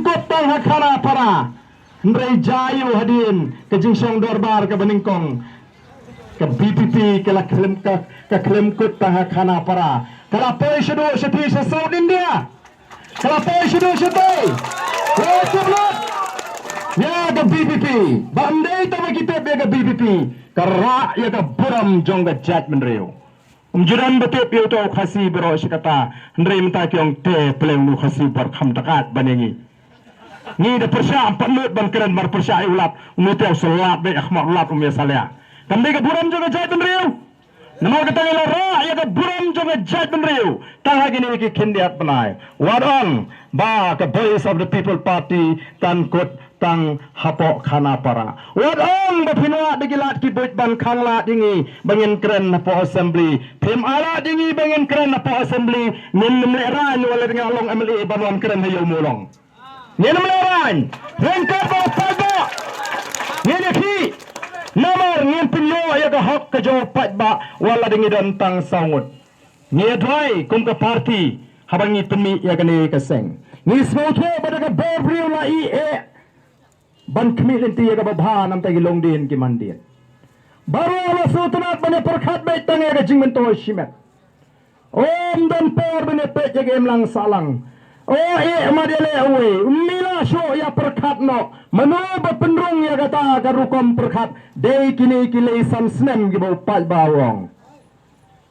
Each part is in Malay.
jingkot tang hakana para Ndrai jayu hadin ke jingsong dorbar ke beningkong ke BPP ke la klem kut tang hakana para kala poi shudu shati sa South India kala poi shudu shati Wajiblah ya ke BPP bandai tama kita be ke BPP kara ya ke buram jong ke judgment reo Umjuran betul piu tu khasi bero sikata Ndrai minta kiong te peleng nu khasi berkham takat banengi ni da persya panut ban keren mar persya ulat umutel salat be akhmat ulat umya salia kambe ke buram juga jai benriu nama kata ngela ra ya ke buram juga jai benriu tang hagi ni ki kindiat banai what on ba ke voice of the people party tan kut tang hapok khana para what on ba pinwa digilat ki boit ban khangla dingi bangin keren po assembly pem ala dingi bangin keren po assembly min le ran wala dengan long MLA banwan keren hayo mulong Nyen melawan, nyen kabo pagba, nyen fi, namar nyen pinyo ya ke hak ke jawab pagba, wala dengi tang sangut. Nyen doi kum ke parti, habangi pemi ya kene keseng. Ni semoto pada ke berbriu la ban kemilenti ya ke babha nam tagi longdin ki mandin. Baru ala sutunat bane perkhat baik tang ya ke jingmento shimet. Om dan por bane pek ya ke emlang salang. Oh madele awe mila sho ya perkhat no mano bapendrong ya kata karukom perkhat dei kini kile sam snem gibo pat bawong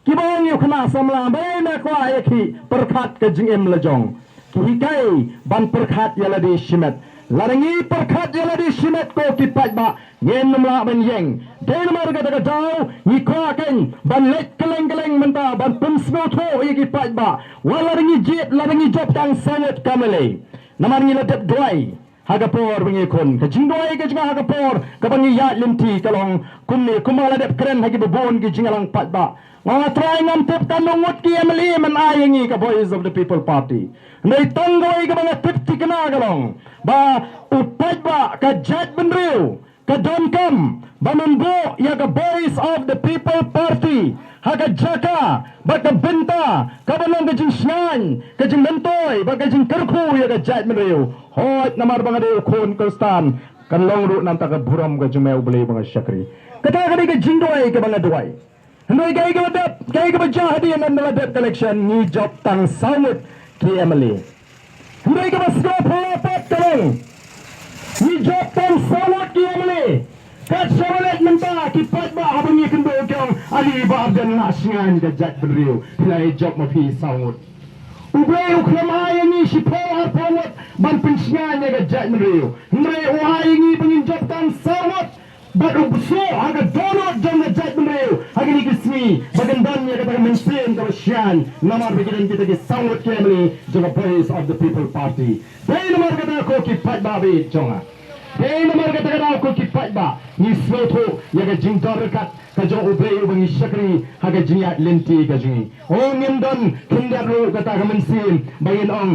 kibong yu khna samla be na kwa ekhi perkhat ke jingem lejong ki kai ban perkhat ya ladi shimet larangi perkhat ya ladi shimet ko ki pat ba ngen namla ben yeng dei namar kata ka dau ni kwa ken ban lek keleng menta ban pemsmo tho ki pat ba walarangi jet larangi job tang sangat kamele namar ni ladep doi hagapor bengi kon ka jingdoi ke jinga hagapor ka bangi ya limti kalong kumni kumala dep kren hagi bobon ki jingalang pat ba nga try ngam tep tanungut ki MLA man ayengi ka voice of the people party nei tanggoi ka banga tep tikna kalong ba upat ba ka jat benriu ka donkam banumbo ya ka voice of the people party haga jaka baka benta kabalong ka jing snan ka jing mentoy baka jing kerku ya ka jat menriu hot namar banga de khon kostan kan long ru nan ta ka buram ka jumeu bele banga shakri kata ka ka jing doi ka banga doi noi gai ka dap gai ka jahadi nan na dap collection ni job tang samut ki MLA noi ka basko phola pat kalong ni job tang samut ki MLA kat sawalet menta ki pat ba habungi kendo kyong ali ba abdan nasingan ka jat benriu hilai job ma fi samut Ublay ukram ayangi si Paul Harpawat ban pensingan ya ka jat benriu mre o ayangi bangin job tang samut But so aga donor jam jat benriu aga ni kismi bagandan ya kata mensin ka syan namar bikin kita ki samut kemli joka voice of the people party dai namar kata ko ki pat babi jonga dai namar kata ko ki pat ba ni swoto ya ka jingdor kat ka jo ublay bangi shakri aga jingat lenti ka jingi o ngindon kindaru kata ka mensin bangin ong